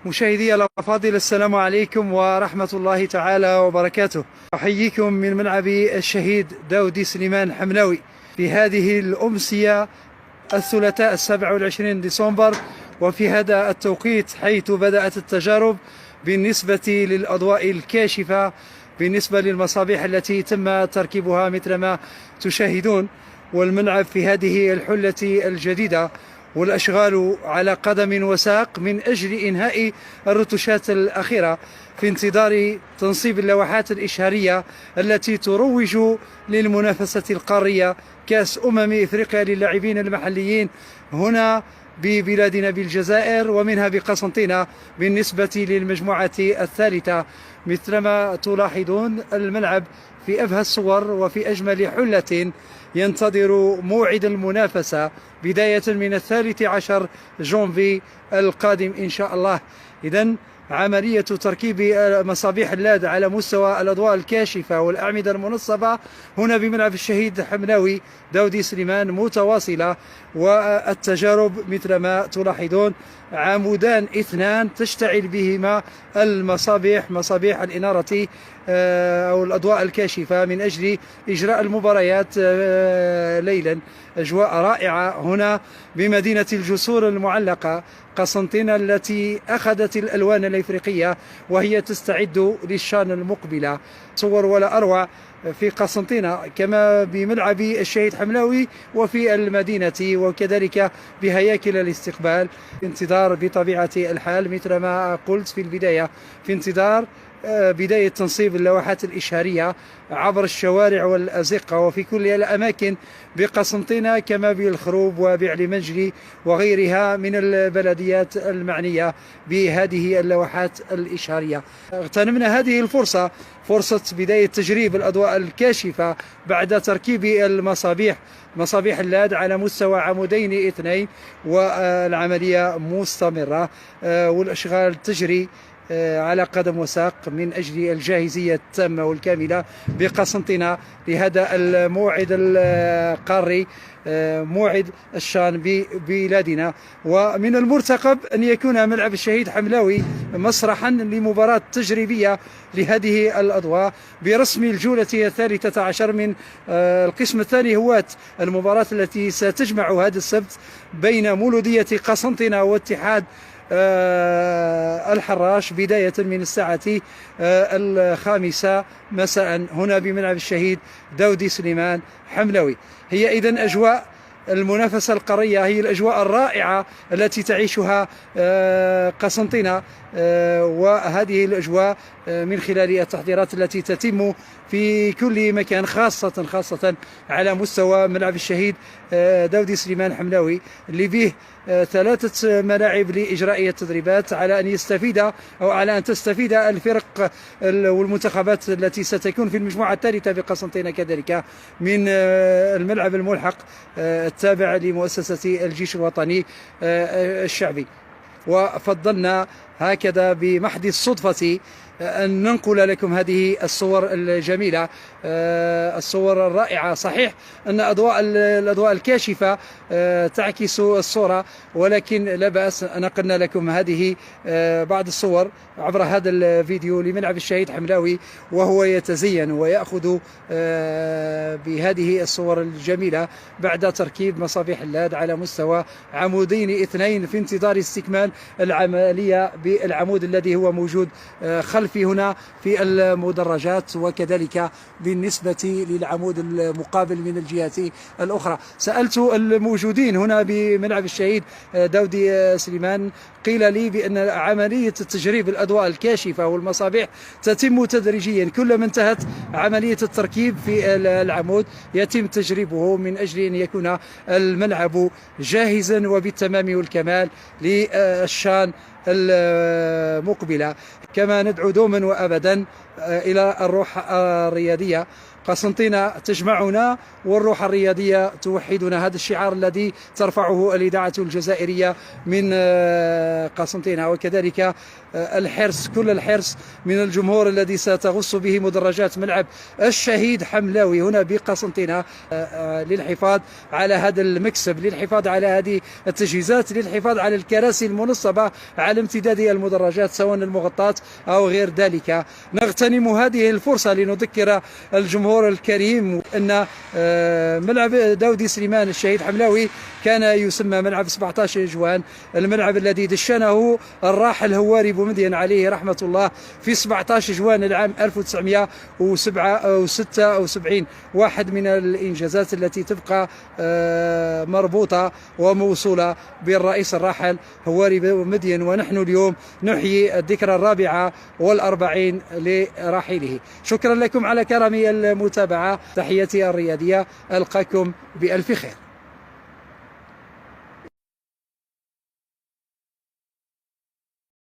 مشاهدي الأفاضل، السلام عليكم ورحمة الله تعالى وبركاته. أحييكم من ملعب الشهيد داودي سليمان حملاوي في هذه الأمسية الثلاثاء 27 ديسمبر، وفي هذا التوقيت حيث بدأت التجارب بالنسبة للأضواء الكاشفة، بالنسبة للمصابيح التي تم تركيبها مثل ما تشاهدون، والملعب في هذه الحلة الجديدة، والأشغال على قدم وساق من أجل إنهاء الرتوشات الأخيرة في انتظار تنصيب اللوحات الإشهارية التي تروج للمنافسة القارية كأس إفريقيا للاعبين المحليين هنا ببلادنا بالجزائر، ومنها بقسنطينة بالنسبة للمجموعة الثالثة. مثلما تلاحظون الملعب في أبهى الصور وفي أجمل حلة ينتظر موعد المنافسة بداية من 13 جونفي القادم إن شاء الله. إذن عملية تركيب مصابيح اللاد على مستوى الأضواء الكاشفة والأعمدة المنصبة هنا بملعب الشهيد حملاوي داودي سليمان متواصلة، والتجارب مثل ما تلاحظون، عمودان اثنان تشتعل بهما المصابيح، مصابيح الإنارة أو الأضواء الكاشفة من أجل إجراء المباريات ليلا. أجواء رائعة هنا بمدينة الجسور المعلقة قسنطينة التي أخذت الألوان الإفريقية وهي تستعد للشان المقبلة. صور ولا أروع في قسنطينة كما بملعب الشهيد حملاوي وفي المدينة، وكذلك بهياكل الاستقبال. في انتظار بطبيعة الحال مثل ما قلت في البداية، في انتظار بداية تنصيب اللوحات الإشهارية عبر الشوارع والأزقة وفي كل الأماكن بقسنطينة كما بالخروب وبعلي منجلي وغيرها من البلديات المعنية بهذه اللوحات الإشهارية. اغتنمنا هذه الفرصة، فرصة بداية تجريب الأضواء الكاشفة بعد تركيب مصابيح اللاد على مستوى عمودين اثنين، والعملية مستمرة والأشغال تجري على قدم وساق من أجل الجاهزية التامة والكاملة بقسنطينة لهذا الموعد القاري، موعد الشان ببلادنا. ومن المرتقب أن يكون ملعب الشهيد حملاوي مسرحا لمباراة تجريبية لهذه الأضواء برسم الجولة 13 من القسم الثاني هواة المباراة التي ستجمع هذا السبت بين مولودية قسنطينة واتحاد الحراش بداية من الساعة 5 مساء هنا بملعب الشهيد داودي سليمان حملاوي. هي إذن أجواء المنافسة القارية، هي الأجواء الرائعة التي تعيشها قسنطينة، وهذه الأجواء من خلال التحضيرات التي تتم في كل مكان، خاصة على مستوى ملعب الشهيد داودي سليمان حملاوي اللي به 3 ملاعب لإجراء التدريبات، على أن يستفيد أو على أن تستفيد الفرق والمنتخبات التي ستكون في المجموعة الثالثة بقسنطينة كذلك من الملعب الملحق التابع لمؤسسة الجيش الوطني الشعبي. وفضلنا هكذا بمحض الصدفة أن ننقل لكم هذه الصور الجميلة، الصور الرائعة. صحيح أن الأضواء الكاشفة تعكس الصورة، ولكن لا بأس، نقلنا لكم هذه بعض الصور عبر هذا الفيديو لملعب الشهيد حملاوي وهو يتزين ويأخذ بهذه الصور الجميلة بعد تركيب مصابيح اللاد على مستوى عمودين اثنين في انتظار استكمال العملية بالعمود الذي هو موجود خلفي هنا في المدرجات، وكذلك بالنسبة للعمود المقابل من الجهة الأخرى. سألت الموجودين هنا بملعب الشهيد داودي سليمان، قيل لي بأن عملية تجريب الأضواء الكاشفة والمصابيح تتم تدريجيا، كلما انتهت عملية التركيب في العمود يتم تجريبه من أجل أن يكون الملعب جاهزا وبالتمام والكمال للشان المقبلة. كما ندعو دوما وأبدا إلى الروح الرياضية، قسنطينة تجمعنا والروح الرياضية توحدنا. هذا الشعار الذي ترفعه الإذاعة الجزائرية من قسنطينة، وكذلك الحرص، كل الحرص من الجمهور الذي ستغص به مدرجات ملعب الشهيد حملاوي هنا بقسنطينة للحفاظ على هذا المكسب، للحفاظ على هذه التجهيزات، للحفاظ على الكراسي المنصبة على امتداد المدرجات سواء المغطاة أو غير ذلك. نغتنم هذه الفرصة لنذكر الجمهور الكريم أن ملعب داودي سليمان الشهيد حملاوي كان يسمى ملعب 17 جوان، الملعب الذي دشنه الراحل هواري بومدين عليه رحمة الله في 17 جوان العام 1976. واحد من الإنجازات التي تبقى مربوطة وموصولة بالرئيس الراحل هواري بومدين، ونحن اليوم نحيي الذكرى 44 لراحله. شكرا لكم على كرم المتابعة، تحياتي الرياضية، ألقاكم بألف خير.